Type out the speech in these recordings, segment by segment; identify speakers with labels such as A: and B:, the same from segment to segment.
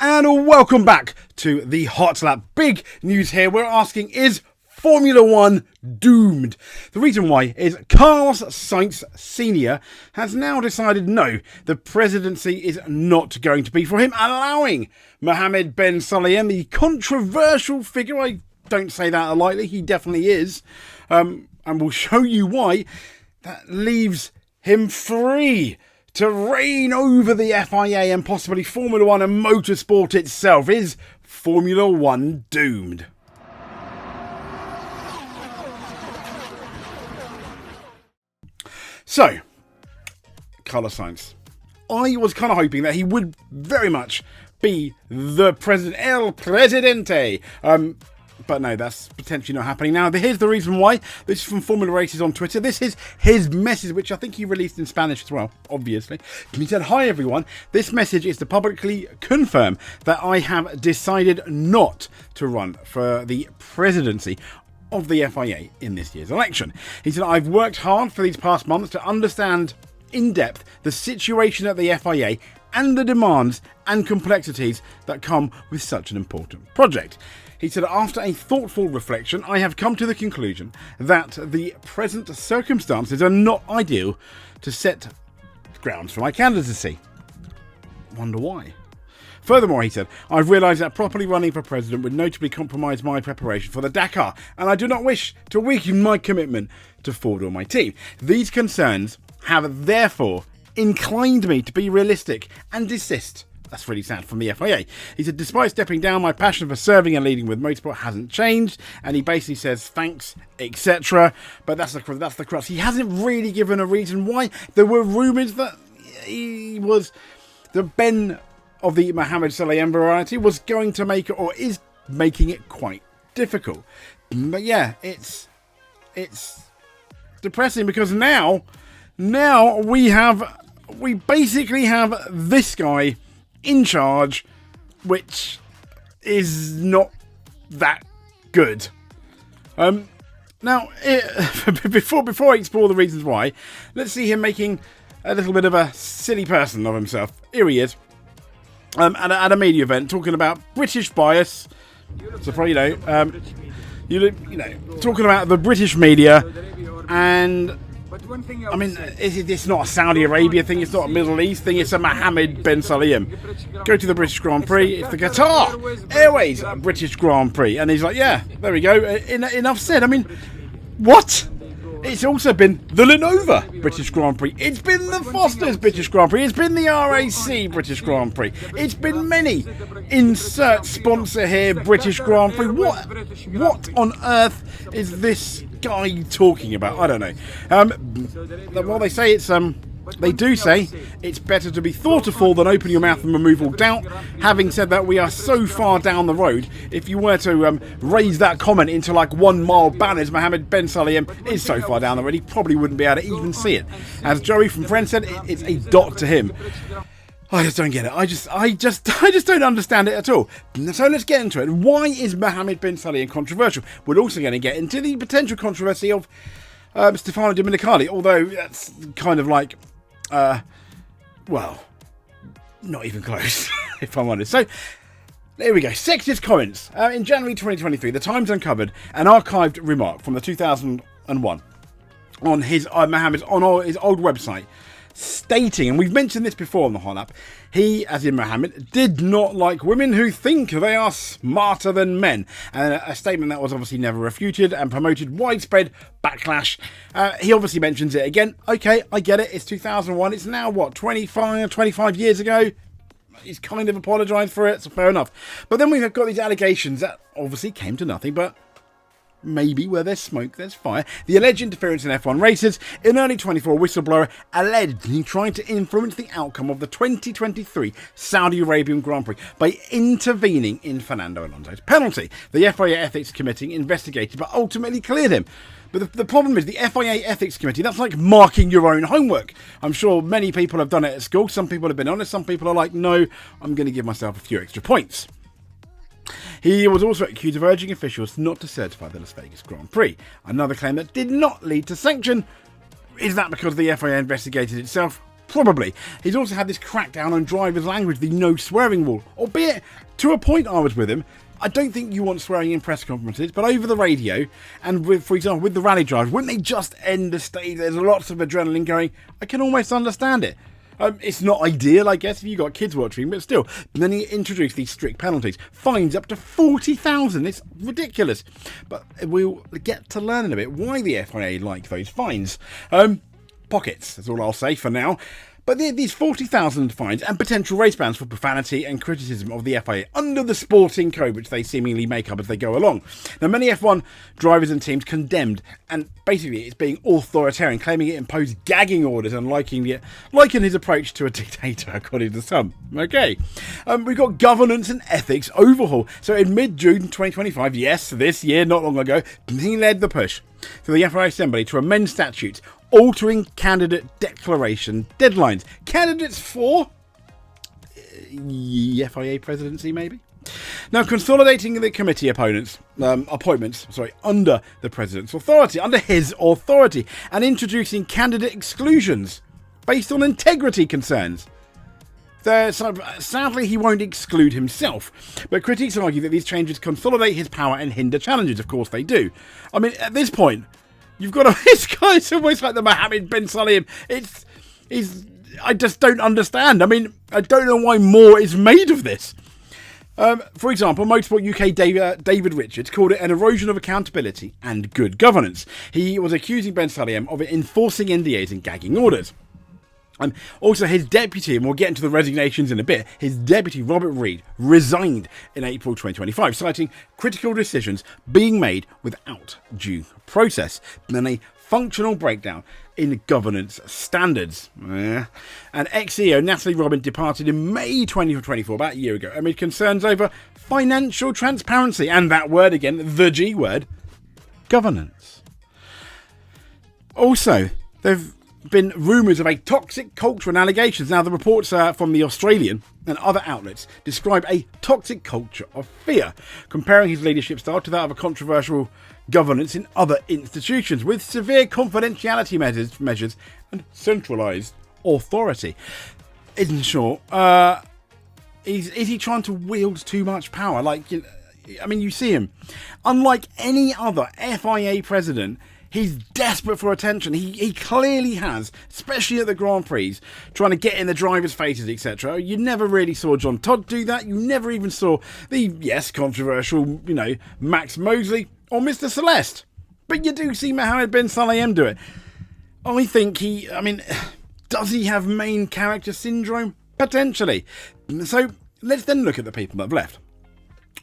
A: And welcome back to the Hot Lap. Big news here. We're asking, is Formula One doomed? The reason why is Carlos Sainz Sr. has now decided no, the presidency is not going to be for him, allowing Mohammed bin Sulayem, the controversial figure, I don't say that lightly, he definitely is, and we'll show you why, that leaves him free to reign over the FIA and possibly Formula One and motorsport itself. Is Formula One doomed? So, Carlos Sainz. I was kind of hoping that he would very much be the president, El Presidente. But no, that's potentially not happening now. Here's the reason why. This is from Formula Races on Twitter. This is his message, which I think he released in Spanish as well, obviously. He said, "Hi everyone, this message is to publicly confirm that I have decided not to run for the presidency of the FIA in this year's election." He said, "I've worked hard for these past months to understand in depth the situation at the FIA and the demands and complexities that come with such an important project." He said, "After a thoughtful reflection, I have come to the conclusion that the present circumstances are not ideal to set grounds for my candidacy." Wonder why? Furthermore, he said, "I've realised that properly running for president would notably compromise my preparation for the Dakar, and I do not wish to weaken my commitment to Ford or my team. These concerns have therefore inclined me to be realistic and desist." That's really sad from the FIA. He said, "Despite stepping down, my passion for serving and leading with motorsport hasn't changed," and he basically says thanks, etc. But that's the crux. He hasn't really given a reason why. There were rumours that he was the Ben of the Mohammed Sulayem variety was going to make it, or is making it, quite difficult. But yeah, it's depressing because now we basically have this guy in charge, which is not that good. Now, before I explore the reasons why, let's see him making a little bit of a silly person of himself. Here he is, at a media event, talking about British bias. So, probably, talking about the British media, and I mean, it's not a Saudi Arabia thing, it's not a Middle East thing, it's a Mohammed bin Sulayem. Go to the British Grand Prix, it's the Qatar Airways British Grand Prix. And he's like, yeah, there we go, enough said. I mean, what? It's also been the Lenovo British Grand Prix. It's been the Foster's British Grand Prix. It's been the RAC British Grand Prix. It's been many. Insert sponsor here, British Grand Prix. What on earth is this guy talking about? I don't know. Well, they say it's they do say it's better to be thoughtful than open your mouth and remove all doubt. Having said that, we are so far down the road. If you were to raise that comment into like 1 mile banners, Mohammed bin Sulayem is so far down the road, he probably wouldn't be able to even see it. As Joey from Friends said, it's a dot to him. I just don't get it. I just don't understand it at all. So let's get into it. Why is Mohammed bin Sulayem controversial? We're also going to get into the potential controversy of Stefano Domenicali, although that's kind of like, well, not even close, if I'm honest. So, there we go. Sexist comments. In January 2023, The Times uncovered an archived remark from the 2001 on his Mohammed's his old website, stating, and we've mentioned this before on the Hot Lap, he, as in Mohammed, did not like women who think they are smarter than men. And a statement that was obviously never refuted and promoted widespread backlash. He obviously mentions it again. Okay, I get it. It's 2001. It's now, what, 25 years ago? He's kind of apologised for it, so fair enough. But then we've got these allegations that obviously came to nothing, but maybe where there's smoke, there's fire. The alleged interference in F1 races. In early 24, whistleblower alleged he tried to influence the outcome of the 2023 Saudi Arabian Grand Prix by intervening in Fernando Alonso's penalty. The FIA Ethics Committee investigated but ultimately cleared him. But the problem is the FIA Ethics Committee, that's like marking your own homework. I'm sure many people have done it at school. Some people have been honest. Some people are like, no, I'm going to give myself a few extra points. He was also accused of urging officials not to certify the Las Vegas Grand Prix. Another claim that did not lead to sanction. Is that because the FIA investigated itself? Probably. He's also had this crackdown on driver's language, the no swearing rule. Albeit, to a point I was with him, I don't think you want swearing in press conferences, but over the radio, and with, for example, with the rally drive, wouldn't they just end the stage? There's lots of adrenaline going. I can almost understand it. It's not ideal, I guess, if you've got kids watching, but still. And then he introduced these strict penalties. Fines up to 40,000. It's ridiculous. But we'll get to learn in a bit why the FIA like those fines. Pockets, that's all I'll say for now. But these 40,000 fines and potential race bans for profanity and criticism of the FIA under the sporting code, which they seemingly make up as they go along. Now, many F1 drivers and teams condemned, and basically it's being authoritarian, claiming it imposed gagging orders and liking his approach to a dictator, according to some. Okay. We've got governance and ethics overhaul. So in mid-June 2025, yes, this year, not long ago, he led the push to the FIA Assembly to amend statutes altering candidate declaration deadlines. Candidates for FIA Presidency, maybe? Now, consolidating the committee appointments under the President's authority, under his authority, and introducing candidate exclusions based on integrity concerns. Sadly, he won't exclude himself, but critics argue that these changes consolidate his power and hinder challenges. Of course they do. I mean, at this point, you've got this guy's almost like the Mohammed bin Salem. I just don't understand. I mean, I don't know why more is made of this. For example, Motorsport UK David Richards called it an erosion of accountability and good governance. He was accusing Ben Salem of enforcing NDAs and gagging orders. And also his deputy, and we'll get into the resignations in a bit, his deputy, Robert Reid, resigned in April 2025, citing critical decisions being made without due process. And then a functional breakdown in governance standards. And ex-CEO Natalie Robin departed in May 2024, about a year ago, amid concerns over financial transparency, and that word again, the G word, governance. Also, they've been rumours of a toxic culture and allegations. Now, the reports from the Australian and other outlets describe a toxic culture of fear, comparing his leadership style to that of a controversial governance in other institutions, with severe confidentiality measures and centralised authority. In short, is he trying to wield too much power? You see him. Unlike any other FIA president, he's desperate for attention. He clearly has, especially at the Grand Prix, trying to get in the drivers' faces, etc. You never really saw John Todd do that. You never even saw the, controversial, Max Mosley or Mr. Celeste. But you do see Mohammed bin Salem do it. I think does he have main character syndrome? Potentially. So let's then look at the people that have left.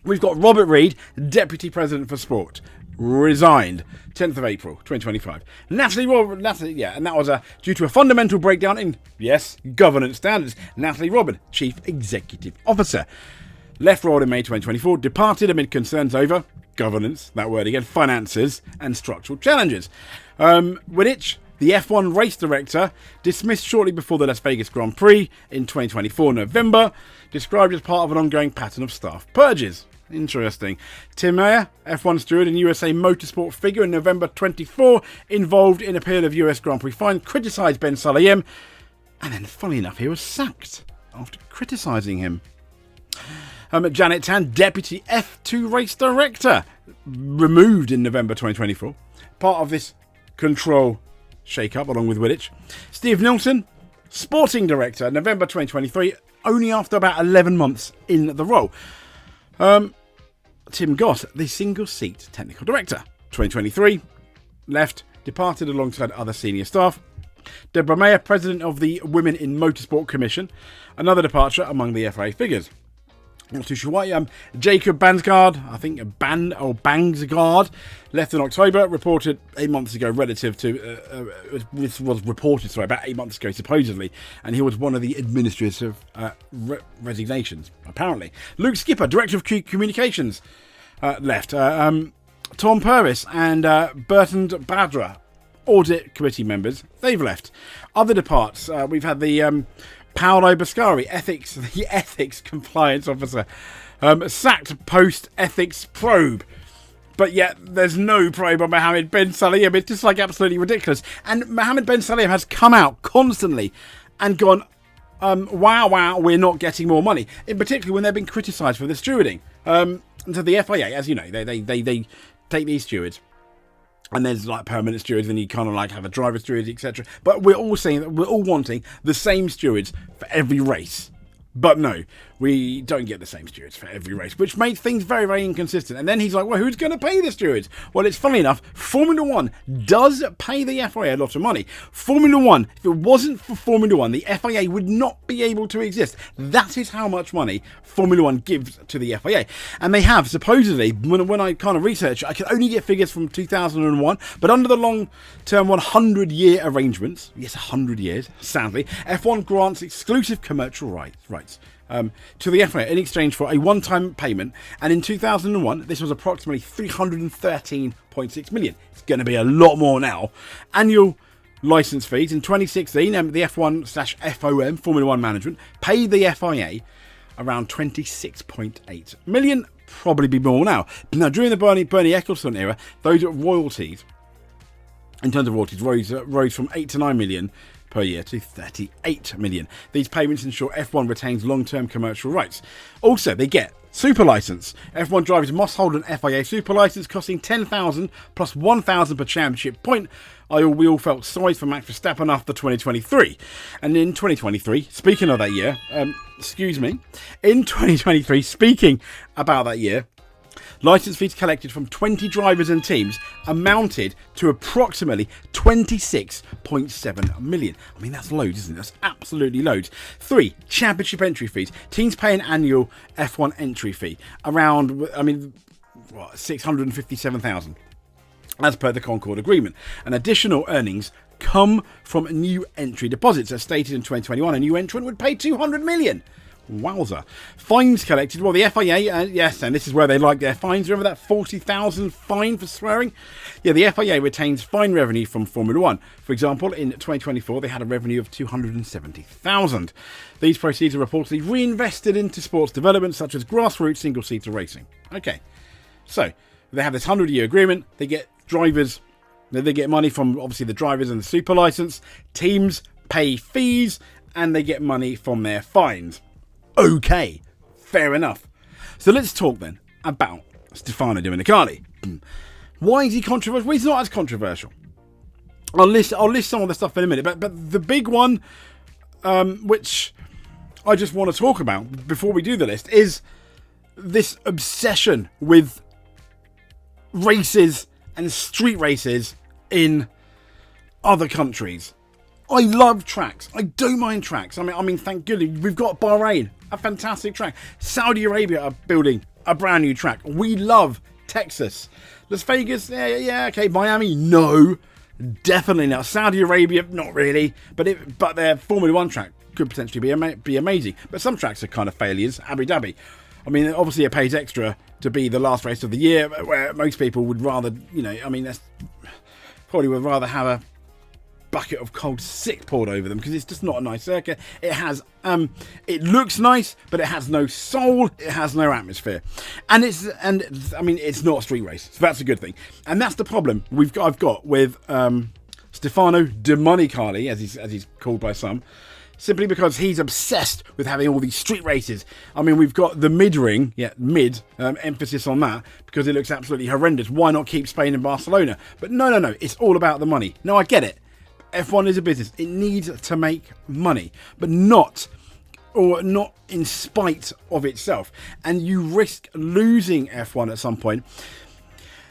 A: We've got Robert Reid, Deputy President for Sport, resigned 10th of April 2025. Natalie, and that was due to a fundamental breakdown in, governance standards. Natalie Robin, Chief Executive Officer, left role in May 2024, departed amid concerns over governance, that word again, finances and structural challenges. Wittich, the F1 race director, dismissed shortly before the Las Vegas Grand Prix in 2024 November, described as part of an ongoing pattern of staff purges. Interesting. Tim Mayer, F1 steward and USA Motorsport figure in November 24, involved in appeal of US Grand Prix fine, criticised Ben Salem, and then, funnily enough, he was sacked after criticising him. Janet Tan, Deputy F2 race director, removed in November 2024, part of this control shake-up along with Wittich. Steve Nilsson, sporting director, November 2023, only after about 11 months in the role. Tim Gott, the single-seat technical director, 2023, left, departed alongside other senior staff. Deborah Mayer, president of the Women in Motorsport Commission, another departure among the FIA figures. Not too sure why. Jacob Bangsgaard, Bangsgaard, left in October, reported 8 months ago relative to, this was reported, about 8 months ago supposedly, and he was one of the administrative resignations, apparently. Luke Skipper, Director of Communications, left. Tom Purvis and Bertrand Badra, Audit Committee members, they've left. Other departs, we've had the Paolo Bascari, the ethics compliance officer, sacked post-ethics probe. But yet, there's no probe on Mohammed bin Salem. It's just absolutely ridiculous. And Mohammed bin Salem has come out constantly and gone, wow, we're not getting more money. In particular, when they've been criticised for the stewarding. And so the FIA, as you know, they take these stewards, and there's like permanent stewards, and you kind of like have a driver steward, etc. But we're all saying that we're all wanting the same stewards for every race. But no, we don't get the same stewards for every race, which makes things very, very inconsistent. And then he's like, well, who's going to pay the stewards? Well, it's funny enough, Formula 1 does pay the FIA a lot of money. Formula 1, if it wasn't for Formula 1, the FIA would not be able to exist. That is how much money Formula 1 gives to the FIA. And they have, supposedly, when I kind of researched, I could only get figures from 2001, but under the long-term 100-year arrangements, yes, 100 years, sadly, F1 grants exclusive commercial rights to the FIA in exchange for a one-time payment, and in 2001 this was approximately 313.6 million. It's going to be a lot more now. Annual license fees in 2016, the F1/FOM Formula 1 management paid the FIA around 26.8 million, probably be more now. Now during the Bernie Ecclestone era, those royalties, in terms of royalties, rose from 8 to 9 million per year to 38 million. These payments ensure F1 retains long-term commercial rights. Also, they get super license. F1 drivers must hold an FIA super license costing 10,000 plus 1,000 per championship point. We all felt sorry for Max Verstappen after 2023. And in 2023, speaking of that year, in 2023, speaking about that year, licence fees collected from 20 drivers and teams amounted to approximately 26.7 million. I mean, that's loads, isn't it? That's absolutely loads. 3, championship entry fees. Teams pay an annual F1 entry fee, around, 657,000, as per the Concord Agreement. And additional earnings come from new entry deposits. As stated in 2021, a new entrant would pay 200 million. Wowza. Fines collected. Well, the FIA, yes, and this is where they like their fines. Remember that 40,000 fine for swearing? Yeah, the FIA retains fine revenue from Formula 1. For example, in 2024, they had a revenue of 270,000. These proceeds are reportedly reinvested into sports development, such as grassroots single-seater racing. Okay, so they have this 100-year agreement. They get drivers, they get money from, obviously, the drivers and the super license. Teams pay fees, and they get money from their fines. Okay, fair enough. So let's talk then about Stefano Domenicali. Why is he controversial? Well, he's not as controversial. I'll list some of the stuff in a minute, but the big one, which I just want to talk about before we do the list, is this obsession with races and street races in other countries. I love tracks. I don't mind tracks. I mean, thank goodness we've got Bahrain, a fantastic track. Saudi Arabia are building a brand new track. We love Texas. Las Vegas, yeah, okay. Miami, no, definitely not. Saudi Arabia, not really. But their Formula 1 track could potentially be amazing. But some tracks are kind of failures. Abu Dhabi. I mean, obviously it pays extra to be the last race of the year, where most people would rather, that's probably would rather have a bucket of cold sick poured over them, because it's just not a nice circuit. It has it looks nice, but it has no soul, it has no atmosphere, and it's not a street race, so that's a good thing. And that's the problem I've got with Stefano Domenicali, as he's called by some, simply because he's obsessed with having all these street races. I mean, we've got the mid-ring, emphasis on that, because it looks absolutely horrendous. Why not keep Spain and Barcelona? But no, it's all about the money. No, I get it. F1 is a business. It needs to make money, but not in spite of itself. And you risk losing F1 at some point.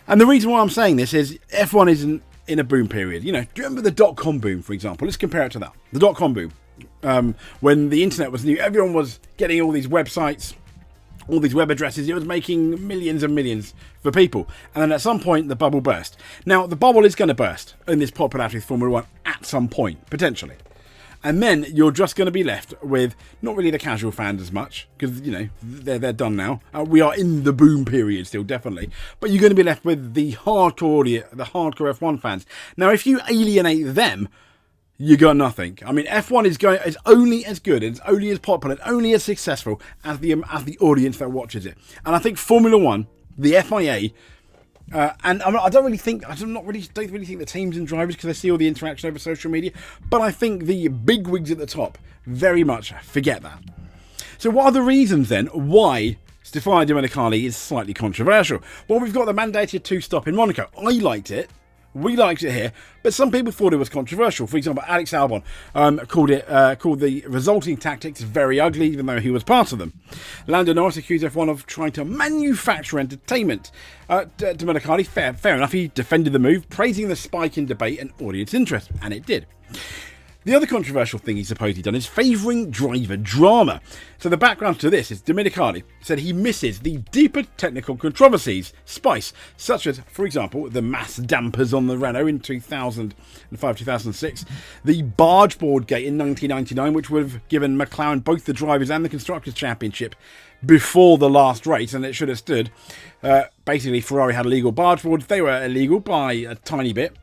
A: And the reason why I'm saying this is F1 isn't in a boom period. Do you remember the .com boom, for example? Let's compare it to that. The .com boom. When the internet was new, everyone was getting all these websites, all these web addresses. It was making millions and millions for people. And then at some point, the bubble burst. Now, the bubble is going to burst in this popularity of Formula 1 at some point, potentially. And then you're just going to be left with not really the casual fans as much, because, they're done now. We are in the boom period still, definitely. But you're going to be left with the hardcore audience, the hardcore F1 fans. Now, if you alienate them, you got nothing. I mean, F1 is only as good, it's only as popular, it's only as successful as the audience that watches it. And I think Formula 1, the FIA, And I don't really think the teams and drivers, because I see all the interaction over social media, but I think the bigwigs at the top very much forget that. So what are the reasons then why Stefano Domenicali is slightly controversial? Well, we've got the mandated 2-stop in Monaco. I liked it. We liked it here, but some people thought it was controversial. For example, Alex Albon called the resulting tactics very ugly, even though he was part of them. Lando Norris accused F1 of trying to manufacture entertainment. Domenicali, fair enough, he defended the move, praising the spike in debate and audience interest, and it did. The other controversial thing he's supposedly done is favouring driver drama. So the background to this is Domenicali said he misses the deeper technical controversies, spice, such as, for example, the mass dampers on the Renault in 2005-2006, the bargeboard gate in 1999, which would have given McLaren both the Drivers' and the Constructors' Championship before the last race, and it should have stood. Basically, Ferrari had illegal bargeboards. They were illegal by a tiny bit.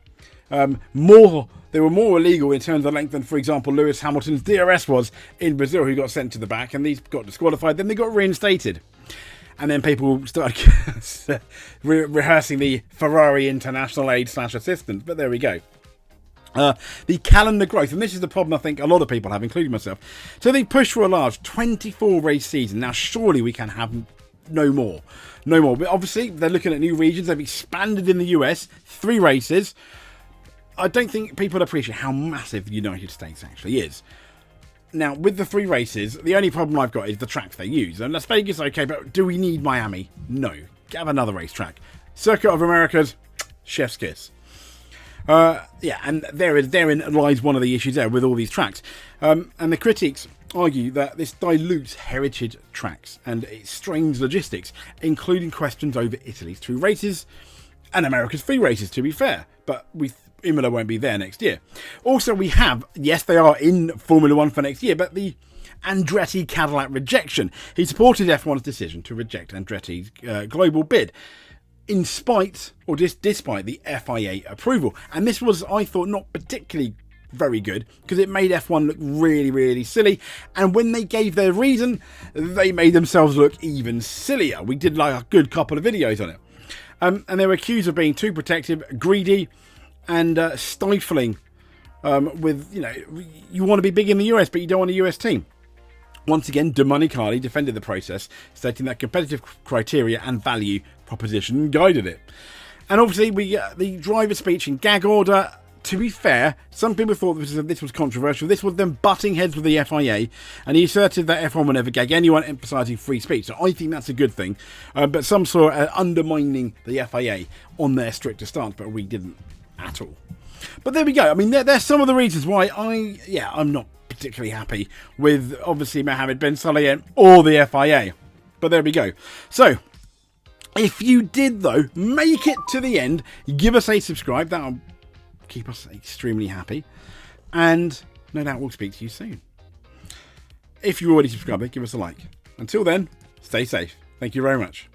A: They were more illegal in terms of length than, for example, Lewis Hamilton's DRS was in Brazil, who got sent to the back, and these got disqualified. Then they got reinstated. And then people started rehearsing the Ferrari International Aid/Assistant. But there we go. The calendar growth, and this is the problem I think a lot of people have, including myself. So they push for a large 24-race season. Now, surely we can have no more. But obviously, they're looking at new regions. They've expanded in the US, 3 races. I don't think people appreciate how massive the United States actually is. Now, with the 3 races, the only problem I've got is the tracks they use. And Las Vegas, okay, but do we need Miami? No. Have another racetrack. Circuit of Americas, chef's kiss. And therein lies one of the issues there with all these tracks. And the critics argue that this dilutes heritage tracks and it strains logistics, including questions over Italy's 2 races and America's 3 races, to be fair. But Imola won't be there next year. Also, we have, yes, they are in Formula 1 for next year, but the Andretti Cadillac rejection. He supported F1's decision to reject Andretti's global bid, despite the FIA approval. And this was, I thought, not particularly very good, because it made F1 look really, really silly. And when they gave their reason, they made themselves look even sillier. We did like a good couple of videos on it. And they were accused of being too protective, greedy, and stifling with, you want to be big in the US, but you don't want a US team. Once again, Domenicali defended the process, stating that competitive criteria and value proposition guided it. And obviously, we get the driver speech in gag order. To be fair, some people thought this was controversial. This was them butting heads with the FIA, and he asserted that F1 will never gag anyone, emphasising free speech. So I think that's a good thing. But some saw undermining the FIA on their stricter stance, but we didn't at all. But there we go. I mean, there's some of the reasons why I'm not particularly happy with, obviously, Mohammed Ben Sulayem or the FIA. But there we go. So, if you did, though, make it to the end, give us a subscribe. That'll keep us extremely happy. And no doubt we'll speak to you soon. If you're already subscribed, give us a like. Until then, stay safe. Thank you very much.